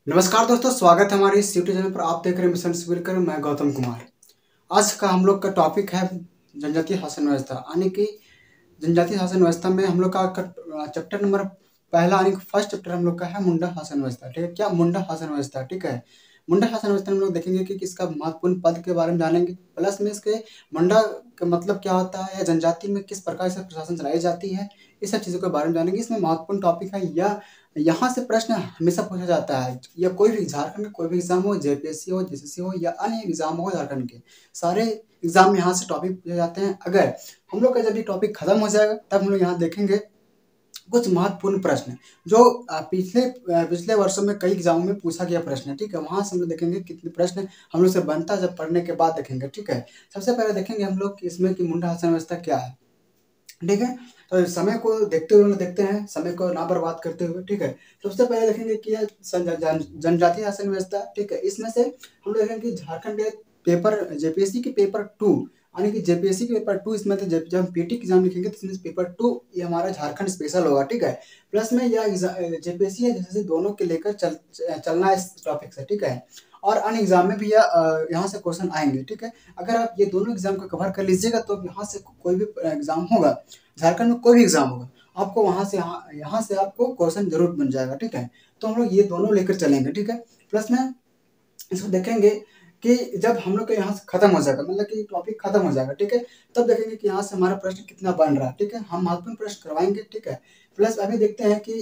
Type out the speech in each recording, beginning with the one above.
नमस्कार दोस्तों, स्वागत है हमारे इस यूट्यूब चैनल पर। आप देख रहे हैं मिशन सिविल कर। मैं गौतम कुमार। आज का हम लोग का टॉपिक है जनजातीय शासन व्यवस्था, यानी कि जनजातीय शासन व्यवस्था में हम लोग का चैप्टर नंबर पहला, यानी कि फर्स्ट चैप्टर हम लोग का है मुंडा शासन व्यवस्था। ठीक है, क्या मुंडा शासन व्यवस्था। ठीक है, मुंडा शासन व्यवस्था में हम लोग देखेंगे कि इसका महत्वपूर्ण पद के बारे में जानेंगे, प्लस में इसके मुंडा का मतलब क्या होता है या जनजाति में किस प्रकार से प्रशासन चलाई जाती है, इस सब चीज़ों के बारे में जानेंगे। इसमें महत्वपूर्ण टॉपिक है या यहाँ से प्रश्न हमेशा पूछा जाता है, या कोई भी झारखंड का कोई भी एग्जाम हो, जेपीएससी हो, जेसीसी हो या अन्य एग्जाम हो झारखंड के, सारे एग्जाम में यहाँ से टॉपिक पूछे जाते हैं। अगर हम लोग का जब ये टॉपिक खत्म हो जाएगा तब हम लोग यहाँ देखेंगे कुछ महत्वपूर्ण प्रश्न जो पिछले वर्षों में कई एग्जामों में पूछा गया प्रश्न है। ठीक है, वहां से हम लोग देखेंगे कितने प्रश्न हम लोग से बनता है, जब पढ़ने के बाद देखेंगे। ठीक है, सबसे पहले देखेंगे हम लोग कि इसमें कि मुंडा शासन व्यवस्था क्या है। ठीक है, तो समय को देखते हुए हम लोग देखते हैं, समय को ना बर्बाद करते हुए। ठीक है, सबसे पहले देखेंगे कि यह जनजातीय शासन व्यवस्था। ठीक है, इसमें से हम लोग देखेंगे कि झारखंड के पेपर जेपीएससी के पेपर 2, यानी कि जेपीएससी के पेपर 2 इसमें, तो जब हम पीटी एग्जाम लिखेंगे तो इसमें पेपर 2 ये हमारा झारखंड स्पेशल होगा। ठीक है, प्लस में यह जेपीएससी है जैसे दोनों के लेकर चलना है इस टॉपिक से। ठीक है, और अन्य एग्जाम में भी यहाँ से क्वेश्चन आएंगे। ठीक है, अगर आप ये दोनों एग्जाम को कवर कर लीजिएगा तो यहाँ से कोई भी एग्जाम होगा, झारखंड में कोई भी एग्जाम होगा, आपको वहाँ से यहाँ से आपको क्वेश्चन जरूर बन जाएगा। ठीक है, तो हम लोग ये दोनों लेकर चलेंगे। ठीक है, प्लस में इसको देखेंगे कि जब हम लोग के यहाँ से खत्म हो जाएगा, मतलब कि टॉपिक खत्म हो जाएगा। ठीक है, तब देखेंगे कि यहाँ से हमारा प्रश्न कितना बन रहा है। ठीक है, हम महत्वपूर्ण प्रश्न करवाएंगे। ठीक है, प्लस अभी देखते हैं कि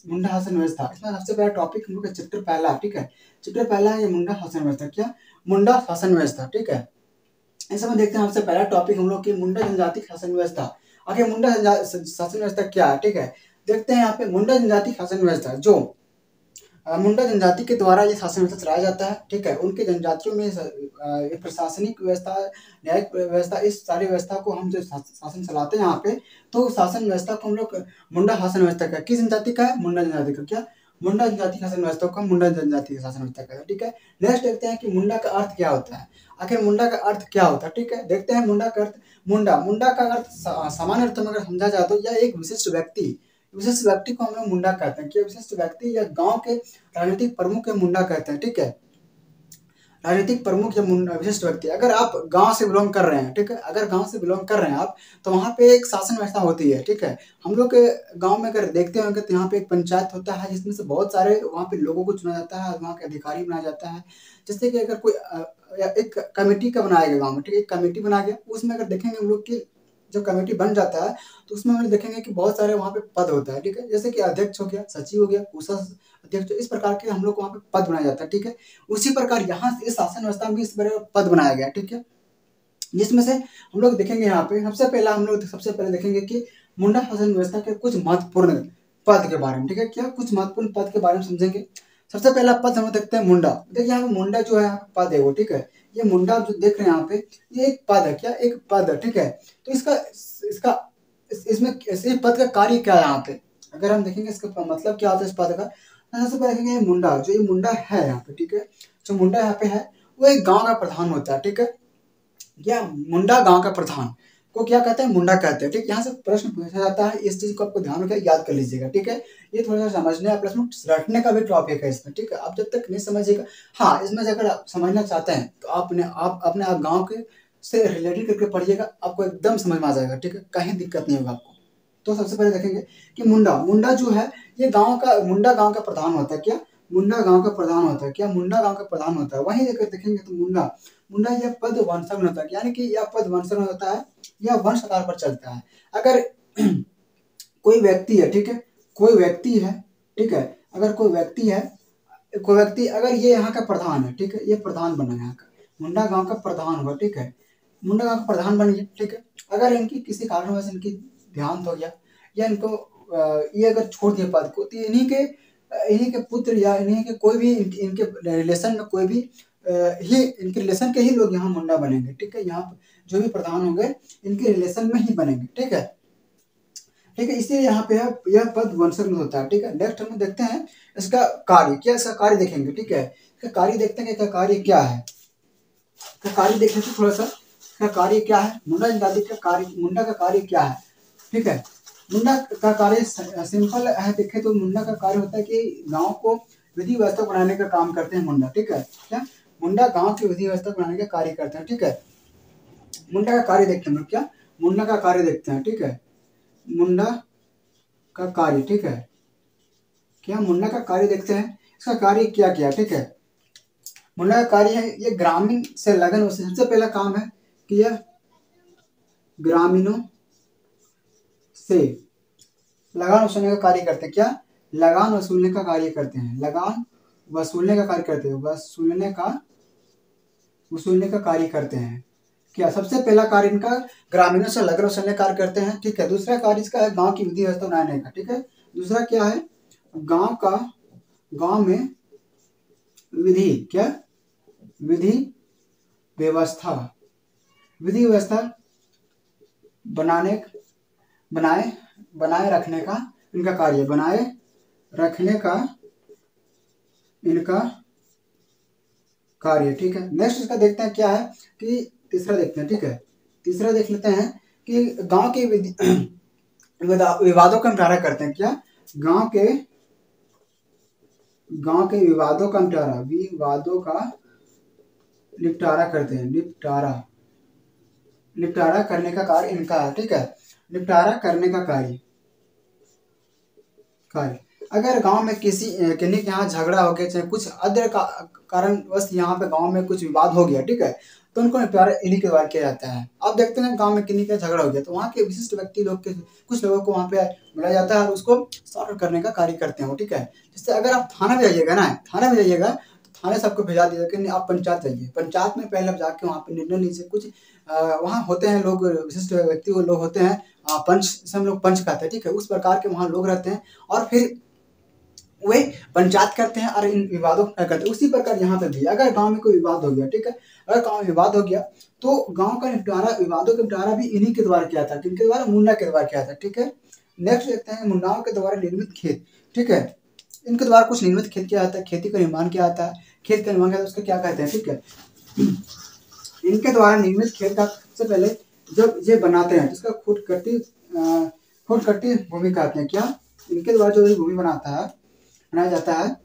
मुंडा शासन व्यवस्था, इसमें सबसे पहला टॉपिक हम लोग का चैप्टर पहला। ठीक है, चैप्टर पहला है ये मुंडा शासन व्यवस्था। क्या मुंडा शासन व्यवस्था। ठीक है, इस समय देखते हैं सबसे पहला टॉपिक हम लोग की मुंडा जनजाति शासन व्यवस्था। आखिर मुंडा शासन व्यवस्था क्या है। ठीक है, देखते हैं यहाँ पे मुंडा जनजाति शासन व्यवस्था, जो मुंडा जनजाति के द्वारा ये शासन व्यवस्था चलाया जाता है। ठीक है, उनके जनजातियों में ये प्रशासनिक व्यवस्था, न्यायिक व्यवस्था, इस सारी व्यवस्था को हम जो शासन चलाते हैं यहाँ पे, तो शासन व्यवस्था को हम लोग मुंडा शासन व्यवस्था का, किस जनजाति का है, मुंडा जनजाति का। क्या मुंडा जनजाति शासन व्यवस्था को मुंडा जनजाति का शासन व्यवस्था का है। ठीक है, नेक्स्ट देखते हैं कि मुंडा का अर्थ क्या होता है। आखिर मुंडा का अर्थ क्या होता है। ठीक है, देखते हैं मुंडा का अर्थ। मुंडा का अर्थ सामान्य अर्थ में अगर समझा जाए तो यह एक विशिष्ट व्यक्ति को हम लोग मुंडा कहते हैं। कि विशिष्ट व्यक्ति या गांव के राजनीतिक प्रमुख के मुंडा कहते हैं। ठीक है, राजनीतिक प्रमुख या विशिष्ट व्यक्ति, अगर आप गांव से बिलोंग कर रहे हैं। ठीक है, अगर गांव से बिलोंग कर रहे हैं आप, तो वहाँ पे एक शासन व्यवस्था होती है। ठीक है, हम लोग के गांव में अगर देखते होंगे तो यहाँ पे एक पंचायत होता है, जिसमें से बहुत सारे वहाँ पे लोगों को चुना जाता है, वहाँ के अधिकारी बनाया जाता है। जैसे कि अगर कोई एक कमेटी का बनाया गया गाँव में। ठीक है, एक कमेटी बनाया गया, उसमें अगर देखेंगे हम लोग की जब कमेटी बन जाता है तो उसमें हम देखेंगे कि बहुत सारे वहाँ पे पद होता है। ठीक है, जैसे कि अध्यक्ष हो गया, सचिव हो गया, कोषाध्यक्ष, इस प्रकार के हम लोग को वहाँ पे पद बनाया जाता है। ठीक है, उसी प्रकार यहाँ से इस शासन व्यवस्था में भी इस प्रकार पद बनाया गया। ठीक है, जिसमें से हम लोग देखेंगे यहाँ पे सबसे पहले देखेंगे कि मुंडा शासन व्यवस्था के कुछ महत्वपूर्ण पद के बारे में। ठीक है, क्या कुछ महत्वपूर्ण पद के बारे में समझेंगे। सबसे पहला पद हम देखते हैं मुंडा। देखिए यहाँ पे मुंडा जो है पद है वो। ठीक है, ये मुंडा जो देख रहे हैं यहाँ पे, ये एक पद है। क्या एक पद है। ठीक है, तो इसका इसमें इस पद का कार्य क्या है यहाँ पे, अगर हम देखेंगे इसका मतलब क्या होता है इस पद का। सबसे पहले देखेंगे मुंडा, जो ये मुंडा है यहाँ पे। ठीक है, जो मुंडा यहाँ पे है वो एक गांव का प्रधान होता है। ठीक है, या मुंडा गांव का प्रधान को क्या कहते हैं, मुंडा कहते हैं। ठीक, यहाँ से प्रश्न पूछा जाता है, इस चीज को आपको ध्यान रखकर याद कर लीजिएगा। ठीक है, ये थोड़ा सा समझने प्लस में रटने का भी टॉपिक है इसमें। ठीक है, आप जब तक नहीं समझिएगा, हाँ इसमें अगर आप समझना चाहते हैं तो आप अपने गाँव के से रिलेटेड करके पढ़िएगा, आपको एकदम समझ में आ जाएगा। ठीक है, कहीं दिक्कत नहीं होगा आपको। तो सबसे पहले देखेंगे कि मुंडा जो है ये मुंडा गांव का प्रधान होता है। क्या मुंडा गांव का प्रधान होता है। क्या मुंडा गांव का प्रधान होता है। वहीं लेकर देखेंगे तो मुंडा यह पद वंशज होता है, यानी कि यह पद वंशज होता है, यह वंश आधार पर चलता है। अगर कोई व्यक्ति है, ठीक है, कोई व्यक्ति है, ठीक है, अगर कोई व्यक्ति अगर ये यहाँ का प्रधान है। ठीक है, ये प्रधान बना यहाँ का, मुंडा गांव का प्रधान हुआ। ठीक है, मुंडा गांव का प्रधान बन गया। ठीक है, अगर इनकी किसी कारणवश इनकी देहांत हो गया, या इनको ये अगर छोड़ दिए पद को, तो इन्हीं के पुत्र या इन्हीं के कोई भी इनके रिलेशन में कोई भी ही इनके रिलेशन के ही लोग यहाँ मुंडा बनेंगे। ठीक है, यहाँ जो भी प्रधान होंगे इनके रिलेशन में ही बनेंगे। ठीक है, इसलिए यहाँ पे यह पद वंशज में होता है। ठीक है, नेक्स्ट हम देखते हैं इसका कार्य। क्या इसका कार्य देखेंगे। ठीक है, इसका कार्य देखते हैं कि इसका कार्य क्या है। इसका कार्य देखने से थोड़ा सा इसका कार्य क्या है, मुंडा जनजाति का कार्य, मुंडा का कार्य क्या है। ठीक है, मुंडा का कार्य सिंपल है, देखे तो मुंडा का कार्य होता है कि गांव को विधि व्यवस्था बनाने का काम करते हैं मुंडा, ठीक है। क्या मुंडा गांव की विधि व्यवस्था बनाने का कार्य करते हैं, ठीक है। मुंडा का कार्य देखते हैं हम लोग, क्या मुंडा का कार्य देखते हैं, ठीक है। मुंडा का कार्य, ठीक है। क्या मुंडा का कार्य देखते हैं, इसका कार्य क्या किया, ठीक है। मुंडा का कार्य है ये ग्रामीण से लगन वसूल, सबसे पहला काम है कि यह ग्रामीणों से लगान वसूलने का कार्य करते हैं। क्या लगान वसूलने का कार्य करते हैं, लगान वसूलने का कार्य करते हैं, वसूलने का कार्य करते हैं। क्या सबसे पहला कार्य इनका ग्रामीणों से लगन वसूलने का कार्य करते हैं, ठीक है। दूसरा कार्य इसका है गांव की विधि व्यवस्था बनाने का, ठीक है। दूसरा क्या है, गांव में विधि, क्या विधि व्यवस्था, विधि व्यवस्था बनाने बनाए बनाए रखने का इनका कार्य, बनाए रखने का इनका कार्य, ठीक है। नेक्स्ट इसका देखते हैं क्या है कि तीसरा देखते हैं, ठीक है। तीसरा देख लेते हैं कि गांव के विवादों का निपटारा करते हैं। क्या गांव के विवादों का निपटारा करते हैं, निपटारा करने का कार्य इनका है, ठीक है। निपटारा करने का कार्य अगर गांव में किन्हीं के यहाँ झगड़ा हो गया, चाहे कुछ अदर कारणवश यहाँ पे गांव में कुछ विवाद हो गया, ठीक है, तो उनको निपटारा इन्हीं के द्वारा किया जाता है। अब देखते हैं गांव में किन्हीं का झगड़ा हो गया तो वहाँ के विशिष्ट व्यक्ति लोग के कुछ लोगों को वहाँ पे बुलाया जाता है और उसको सॉल्व करने का कार्य करते हैं वो, ठीक है। जैसे अगर आप थाना में जाइएगा ना, तो थाने सबको भेजा दिया कि आप पंचायत जाइए, पंचायत में पहले आप जाके वहाँ पे निर्णय लीजिए। कुछ वहाँ होते हैं लोग, विशिष्ट व्यक्ति वो लोग होते हैं, पंच से हम लोग पंच कहते हैं, ठीक है। उस प्रकार के वहाँ लोग रहते हैं और फिर वे पंचायत करते हैं और इन विवादों को करते हैं। उसी प्रकार यहाँ पे भी अगर गांव में कोई विवाद हो गया, ठीक है, अगर गांव में विवाद हो गया तो गांव का निपटारा, विवादों का निपटारा भी इन्हीं के द्वारा किया था, किनके द्वारा, मुंडा के द्वारा किया था, ठीक है। नेक्स्ट देखते हैं मुंडाओं के द्वारा निर्मित खेत, ठीक है। इनके द्वारा कुछ निर्मित खेत किया जाता है, खेती का निर्माण किया जाता है, खेत का निर्माण किया उसको क्या कहते हैं, ठीक है। इनके द्वारा निर्मित खेत का सबसे पहले जब ये बनाते हैं इसका खुदकट्टी भूमि कहते हैं। क्या इनके द्वारा जो भूमि बनाया जाता है,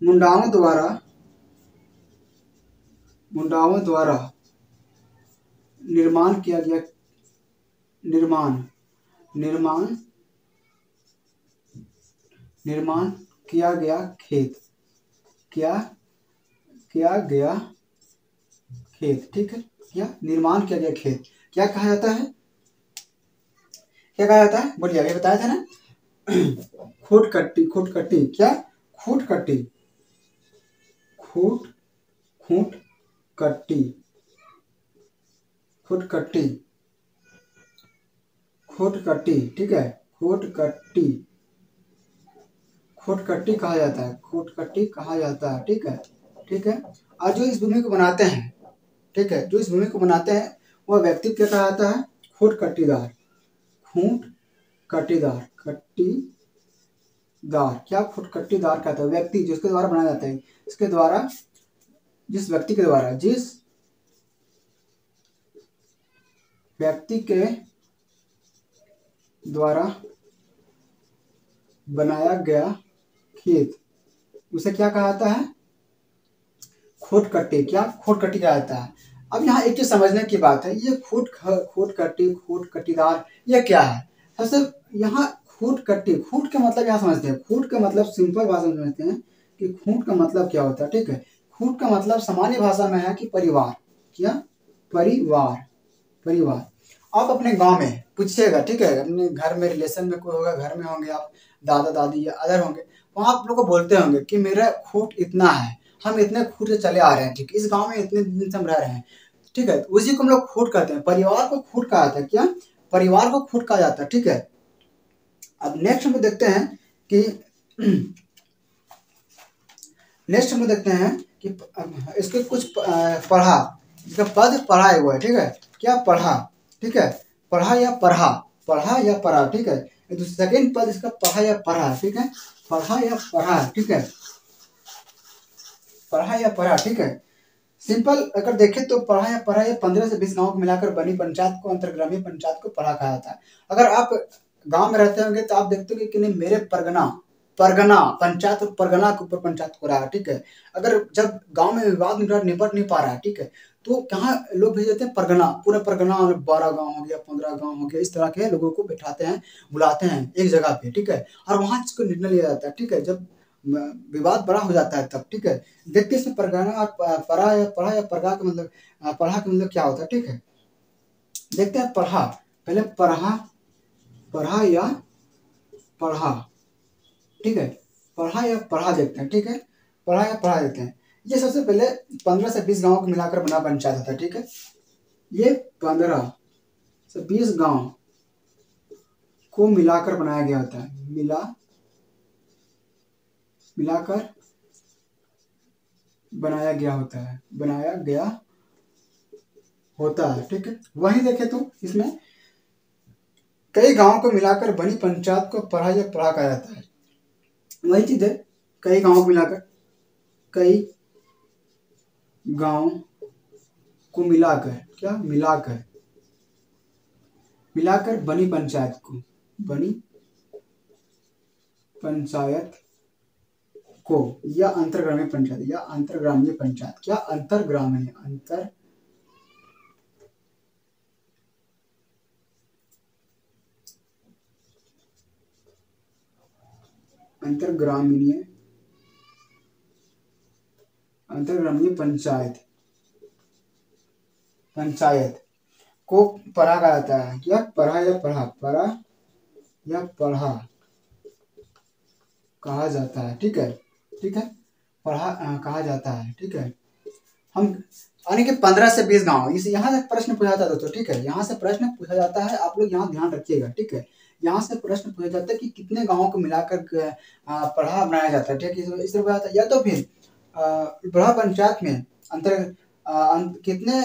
मुंडाओं द्वारा निर्माण किया गया, निर्माण किया गया खेत, ठीक है। क्या निर्माण किया गया खेत क्या कहा जाता है, बोलिए, अभी बताया था ना। खुदकट्टी, क्या खुदकट्टी, ठीक है। खुदकट्टी कहा जाता है, ठीक है। और जो इस भूमि को बनाते हैं, ठीक है, जो इस भूमि को बनाते हैं वह व्यक्ति क्या कहा जाता है, खुदकट्टीदार, क्या खुदकट्टीदार कहता है, व्यक्ति जिसके द्वारा बनाया जाता है, इसके द्वारा, जिस व्यक्ति के द्वारा बनाया गया खेत उसे क्या कहा जाता है, खुदकट्टी, क्या खुदकट्टी कहा जाता है। अब यहाँ एक चीज समझने की बात है, ये खुदकट्टीदार ये क्या है। सबसे यहाँ खुदकट्टी, खूंट का मतलब यहाँ समझते हैं, खूंट का मतलब सिंपल भाषा में समझते हैं कि खूंट का मतलब क्या होता है, ठीक है। खूंट का मतलब सामान्य भाषा में है कि परिवार, क्या परिवार। आप अपने गांव में पूछिएगा, ठीक है, अपने घर में रिलेशन में कोई होगा, घर में होंगे आप, दादा दादी या अदर होंगे, वहाँ आप लोग को बोलते होंगे कि मेरा खूंट इतना है, हम इतने खूंट से चले आ रहे हैं, ठीक है, इस गांव में इतने दिन से हम रह रहे हैं, ठीक है। उसी को हम लोग खूंट कहते हैं, परिवार को खूंट कहा जाता है। क्या परिवार को खूंट कहा जाता है, ठीक है। अब नेक्स्ट हम देखते हैं कि इसके कुछ पढ़ा, इसका पद पढ़ा हुआ है, ठीक है। क्या पढ़ा, ठीक है, पढ़ा या पढ़ा, ठीक है। तो सेकेंड पद इसका पढ़ा या पढ़ा, ठीक है, पढ़ा या पढ़ा, ठीक है। सिंपल अगर देखें तो पढ़ा या पढ़ा ये 15 से 20 गांव को मिलाकर बनी पंचायत को, अंतर्ग्रामीय पंचायत को पढ़ा कहा जाता है। अगर आप गांव में रहते होंगे तो आप देखते होंगे कि नहीं, मेरे परगना, पंचायत और परगना के ऊपर पंचायत हो रहा है, ठीक है। अगर जब गांव में विवाद निपट नहीं पा रहा है, ठीक है, तो कहाँ लोग भेज देते हैं, परगना, पूरा परगना, 12 गांव हो गया, 15 गांव हो गया, इस तरह के लोगों को बैठाते हैं, बुलाते हैं एक जगह पे, ठीक है, और वहां इसको निर्णय लिया जाता है, ठीक है। जब विवाद बड़ा हो जाता है तब, ठीक है। देखते हैं इसमें परगना और पढ़ा या परगा का मतलब, पढ़ा का मतलब क्या होता है, ठीक है। देखते हैं पढ़ा, पहले पढ़ा या पढ़ा, ठीक है, पढ़ा या पढ़ा देखते हैं, ठीक है, पढ़ा या पढ़ा देखते हैं। ये सबसे पहले 15 से 20 गांव को मिलाकर बना पंचायत होता है, ठीक है। ये 15 से 20 गांव को मिलाकर बनाया गया होता है, मिलाकर बनाया गया होता है, ठीक है। वही देखे तो इसमें कई गांवों को मिलाकर बनी पंचायत को पढ़ा या पढ़ा कहा जाता है। वही चीज है, कई गांवों को मिलाकर, कई गांव को मिलाकर, क्या मिलाकर बनी पंचायत को या अंतरग्रामीय पंचायत, क्या अंतरग्रामीय पंचायत को पढ़ा कहा जाता है, क्या पढ़ा या पढ़ा कहा जाता है, ठीक है, पढ़ा कहा जाता है, ठीक है। हम यानी कि 15 से 20 गांव, इस यहाँ से प्रश्न पूछा जाता है दोस्तों, ठीक है, यहाँ से प्रश्न पूछा जाता है, आप लोग यहाँ ध्यान रखिएगा, ठीक है। यहाँ से प्रश्न पूछा जाता है कि कितने गांवों को मिलाकर पढ़ा बनाया जाता है, ठीक है, इस तरह या तो फिर बड़ा पंचायत में कितने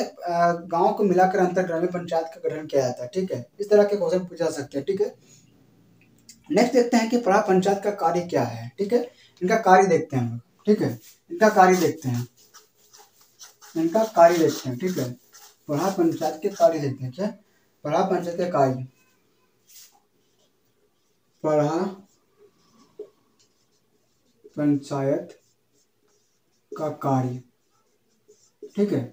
गांवों को मिलाकर अंतरग्रामीय पंचायत का गठन किया जाता है, ठीक है। इस तरह के क्वेश्चन पूछा जा सकते हैं, ठीक है। नेक्स्ट देखते हैं कि पढ़ा पंचायत का कार्य क्या है, ठीक है। इनका कार्य देखते हैं हम, ठीक है, इनका कार्य देखते हैं, ठीक है। पढ़ा पंचायत के कार्य देखते हैं, क्या पढ़ा पंचायत के कार्य, पढ़ा पंचायत का कार्य, ठीक है,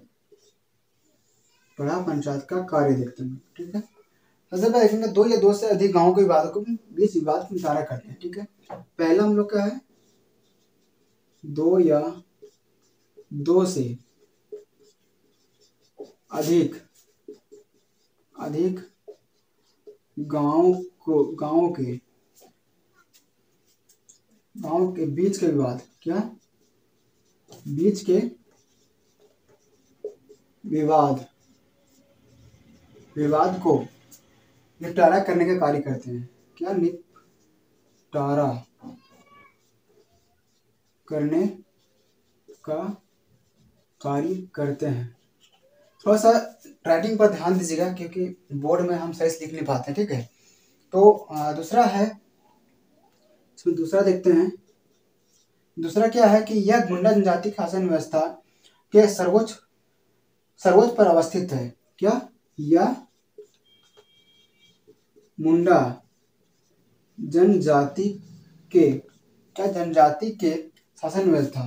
पढ़ा पंचायत का कार्य देखते हैं, ठीक है। सबसे पहले देखेंगे दो या दो से अधिक गांवों के विवाद को बीच विवाद का निपटारा करते हैं, ठीक है। पहला हम लोग का है दो या दो से अधिक गांव के बीच के विवाद, क्या बीच के विवाद को निपटारा करने का कार्य करते हैं, क्या निपटारा करने का कार्य करते हैं। थोड़ा सा राइटिंग पर ध्यान दीजिएगा क्योंकि बोर्ड में हम सही से लिख नहीं पाते हैं, ठीक है। तो दूसरा है, इसमें दूसरा देखते हैं, दूसरा क्या है कि यह मुंडा जनजाति शासन व्यवस्था के सर्वोच्च पर अवस्थित है, क्या यह मुंडा जनजाति के शासन व्यवस्था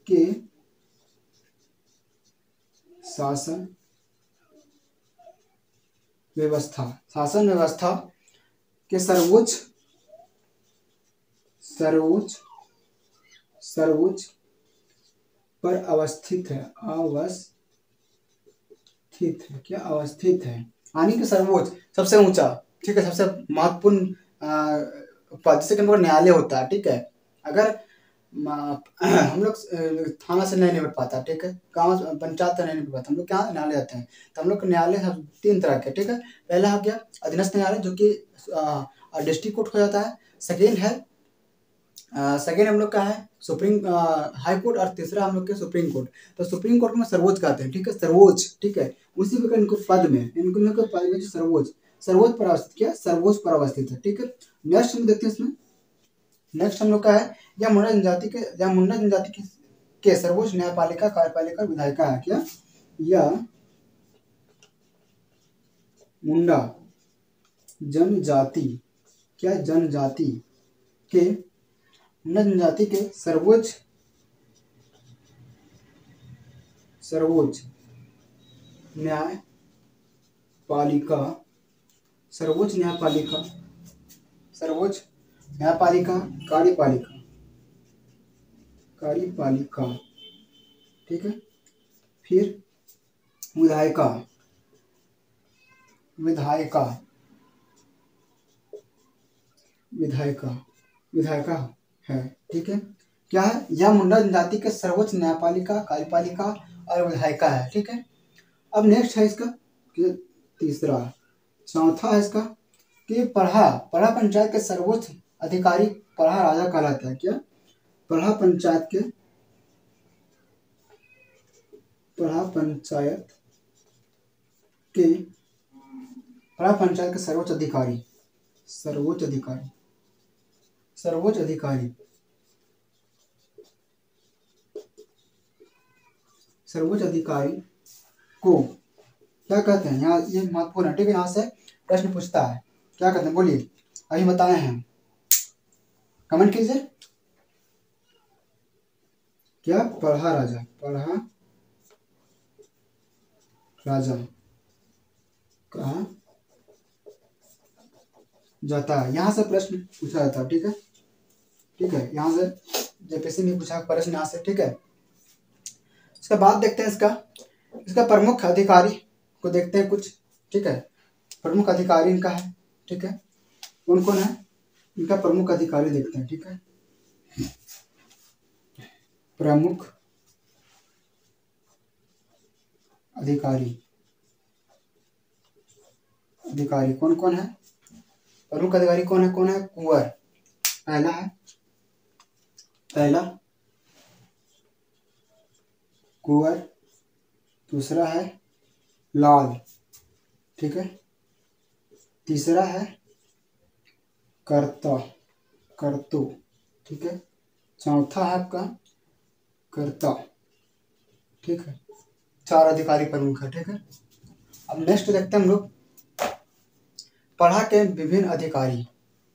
के सर्वोच्च पर अवस्थित है, क्या अवस्थित है, यानी कि सर्वोच्च सबसे ऊंचा, ठीक है, सबसे महत्वपूर्ण पद, जैसे कि हम लोग न्यायालय होता है, ठीक है। अगर हम लोग थाना से नहीं निपट पाता, ठीक है, गाँव पंचायत से नहीं निपट पाता, हम लोग क्या न्यायालय जाते हैं, तो हम लोग के न्यायालय सब 3 तरह के, ठीक है। पहला हो गया अधीनस्थ न्यायालय जो कि डिस्ट्रिक्ट कोर्ट हो जाता है। सेकेंड हम लोग का है सुप्रीम हाई कोर्ट, और तीसरा हम लोग के सुप्रीम कोर्ट। तो सुप्रीम कोर्ट में सर्वोच्च कहते हैं, ठीक है, सर्वोच्च, ठीक है। उसी प्रकार इनको पद में सर्वोच्च पर अवस्थित, क्या सर्वोच्च पर अवस्थित है, ठीक है। नेक्स्ट हम देखते हैं, इसमें नेक्स्ट हम लोग का है यह मुंडा जनजाति के सर्वोच्च न्यायपालिका कार्यपालिका विधायिका है, क्या यह मुंडा जनजाति के मुंडा जनजाति के सर्वोच्च न्यायपालिका सर्वोच्च न्यायपालिका कार्यपालिका, ठीक है। फिर विधायिका विधायिका विधायिका विधायिका है, ठीक है। क्या है? यह मुंडा जनजाति के सर्वोच्च न्यायपालिका, कार्यपालिका और विधायिका है, ठीक है। अब नेक्स्ट है इसका तीसरा। चौथा है इसका कि पढ़ा पंचायत के सर्वोच्च अधिकारी पढ़ा राजा कहलाता है। क्या? पढ़ा पंचायत के सर्वोच्च अधिकारी को क्या कहते हैं? यहाँ ये महत्वपूर्ण है, ठीक है। यहाँ से प्रश्न पूछता है, क्या कहते हैं? बोलिए, अभी बताए हैं, कमेंट कीजिए। क्या? पढ़ा राजा कहा जाता है। यहाँ से प्रश्न पूछा जाता है, ठीक है, ठीक है। यहाँ से जेपीएससी ने पूछा प्रश्न यहाँ से, ठीक है। इसके बाद देखते हैं इसका प्रमुख अधिकारी को देखते हैं कुछ, ठीक है। प्रमुख अधिकारी इनका है, ठीक है। कौन कौन है इनका प्रमुख अधिकारी देखते हैं, ठीक है। प्रमुख अधिकारी कौन कौन है? प्रमुख अधिकारी कौन है? कुंवर, पहला कुंवर, दूसरा है लाल, ठीक है। तीसरा है करतो, ठीक है। चौथा है आपका कर्ता, ठीक है। 4 अधिकारी प्रमुख है, ठीक है। अब नेक्स्ट देखते हैं हम लोग पढ़ा के विभिन्न अधिकारी।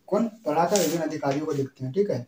पढ़ा के विभिन्न अधिकारियों को देखते हैं, ठीक है।